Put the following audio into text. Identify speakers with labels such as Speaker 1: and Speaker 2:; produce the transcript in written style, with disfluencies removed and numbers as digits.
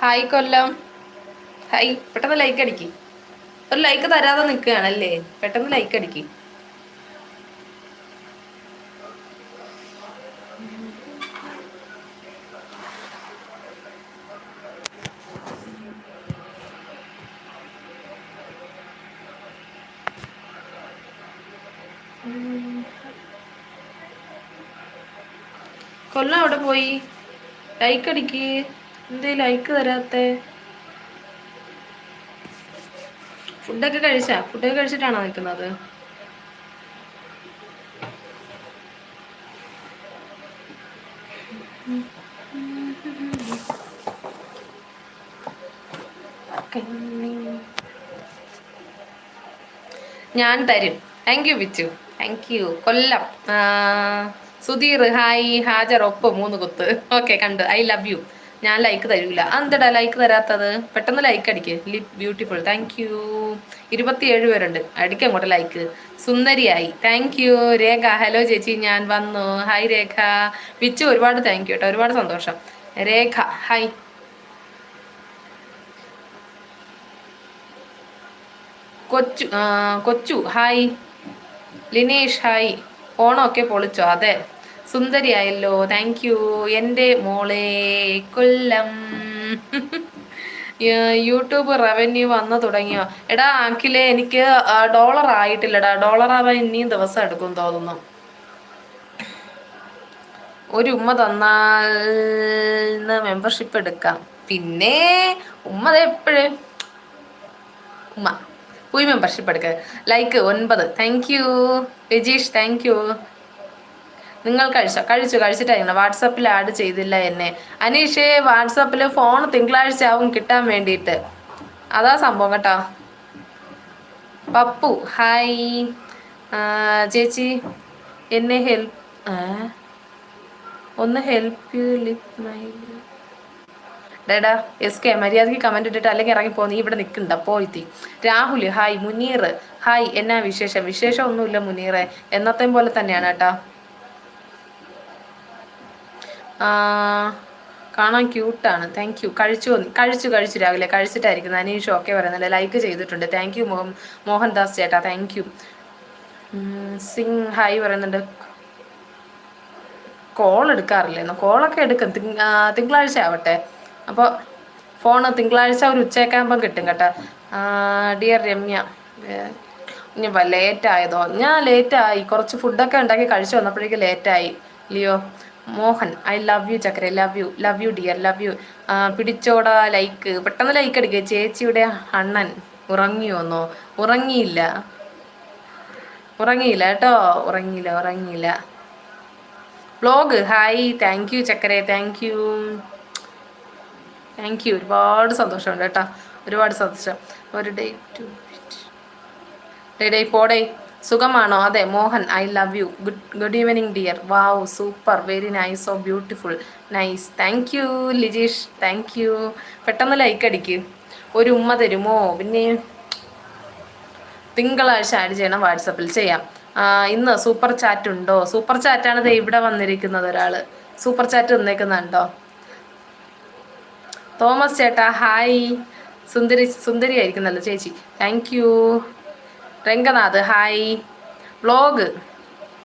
Speaker 1: Hi കൊല്ലം. Hi, പെട്ടെന്ന് like അടിക്ക്. ഒരു ലൈക്ക് തരാതെ നിൽക്കുകയാണല്ലേ? പെട്ടെന്ന് ലൈക്ക് അടിക്ക്. കൊല്ലം അവിടെ പോയി? ലൈക്ക് അടിക്ക്. എന്തേ ലൈക്ക് തരാത്തെ? ഫുഡൊക്കെ കഴിച്ചിട്ടാണോ നിൽക്കുന്നത്? ഞാൻ തരും. Thank you Bichu. Thank you. Kollam Sudheer hi. ഹാജർ ഒപ്പ് 3 കുത്ത്. ഓക്കെ, കണ്ടു. I love U. ഞാൻ ലൈക്ക് തരൂല. എന്തടാ ലൈക്ക് തരാത്തത്? പെട്ടെന്ന് ലൈക്ക് അടിക്ക്. Lip beautiful. Thank you. 27 പേരുണ്ട്. അടിക്ക് അങ്ങോട്ട് ലൈക്ക്. സുന്ദരിയായി. Thank you. രേഖ ഹലോ ചേച്ചി, ഞാൻ വന്നു. ഹായ് രേഖ. വിച്ചു ഒരുപാട് താങ്ക് യു കേട്ടോ, ഒരുപാട് സന്തോഷം. രേഖ ഹായ്. കൊച്ചു ഹായ്. ലിനേഷ് ഹായ്. ഓണമൊക്കെ പൊളിച്ചോ? അതെ, സുന്ദരിയായല്ലോ. താങ്ക് യു എൻ്റെ മോളെ. കൊല്ലം യൂട്യൂബ് റവന്യൂ വന്നു തുടങ്ങിയോ? എടാ അഖിലേ, എനിക്ക് ഡോളർ ആയിട്ടില്ലടാ. ഡോളർ ആവാൻ ഇനിയും ദിവസം എടുക്കും തോന്നുന്നു. ഒരു ഉമ്മ തന്നാൽ മെമ്പർഷിപ്പ് എടുക്കാം. പിന്നെ ഉമ്മ എപ്പോഴും ഉമ്മ പോയി മെമ്പർഷിപ്പ് എടുക്കുക. Like 9. Thank you Rajeesh. Thank you. നിങ്ങൾ കഴിച്ചിട്ടായിരുന്നു. വാട്സപ്പിൽ ആഡ് ചെയ്തില്ല എന്നെ. അനീഷേ, വാട്സപ്പിൽ ഫോൺ തിങ്കളാഴ്ച ആവും കിട്ടാൻ വേണ്ടിയിട്ട്. അതാ സംഭവം കേട്ടോ. പപ്പു ഹായ്. ചേച്ചി എന്നെ ഒന്ന് help you lip my data. S K മര്യാദയ്ക്ക് കമന്റ് ഇട്ടിട്ട് അല്ലെങ്കിൽ ഇറങ്ങിപ്പോ. നീ ഇവിടെ നിൽക്കണ്ട, പോയിത്തി. രാഹുൽ ഹായ്. മുനീർ ഹായ്. എന്നാ വിശേഷം ഒന്നുമില്ല മുനീറെ, എന്നത്തെയും പോലെ തന്നെയാണ് കേട്ടാ. കാണാൻ ക്യൂട്ടാണ്. Thank you. കഴിച്ചു രാവിലെ കഴിച്ചിട്ടായിരിക്കുന്നു. അനീഷും ഒക്കെ പറയുന്നില്ല. ലൈക്ക് ചെയ്തിട്ടുണ്ട്. താങ്ക് യു മോഹൻദാസ് ചേട്ടാ. Thank you. സിംഗ് ഹായ് പറയുന്നുണ്ട്. കോൾ എടുക്കാറില്ലെന്നോ? കോളൊക്കെ എടുക്കും. തിങ്കളാഴ്ച ആവട്ടെ. അപ്പോൾ ഫോണ് തിങ്കളാഴ്ച ഒരു ഉച്ചയൊക്കെയാകുമ്പം കിട്ടും കേട്ടോ. ഡിയർ രമ്യ, ഇനി ലേറ്റായതോ? ഞാൻ ലേറ്റായി. കുറച്ച് ഫുഡൊക്കെ ഉണ്ടാക്കി കഴിച്ചു വന്നപ്പോഴേക്ക് ലേറ്റായി. Leo Mohan I love you ചക്കര. Love you dear. Love you. പിടിച്ചോടാ ലൈക്ക്. പെട്ടെന്ന് ലൈക്ക് അടിക്കുക. ചേച്ചിയുടെ അണ്ണൻ ഉറങ്ങിയോന്നോ? ഉറങ്ങിയില്ല കേട്ടോ. ഉറങ്ങിയില്ല. Vlog hi. താങ്ക് യു ചക്കരെ. Thank you. ഒരുപാട് സന്തോഷമുണ്ട് കേട്ടോ, ഒരുപാട് സന്തോഷം. ഒരു ഡേ പോടേ. സുഖമാണോ? അതെ Mohan I love you. Good evening dear. Wow super, very nice, so beautiful, nice. Thank you Lijeesh. Thank you. പെട്ടെന്ന് ലൈക്ക് അടിക്ക്. ഒരു ഉമ്മ തരുമോ? പിന്നെ തിങ്കളാഴ്ച ആഡ് ചെയ്യണം. വാട്സപ്പിൽ ചെയ്യാം. ഇന്ന് സൂപ്പർ ചാറ്റ് ഉണ്ടോ? സൂപ്പർ ചാറ്റാണ് ദേ ഇവിടെ വന്നിരിക്കുന്നത്. ഒരാള് സൂപ്പർ ചാറ്റ് തന്നേക്കുന്നുണ്ടോ? തോമസ് ചേട്ടാ ഹായ്. സുന്ദരി ആയിരിക്കുന്നല്ലോ ചേച്ചി. Thank you. Ranganath hi. Vlog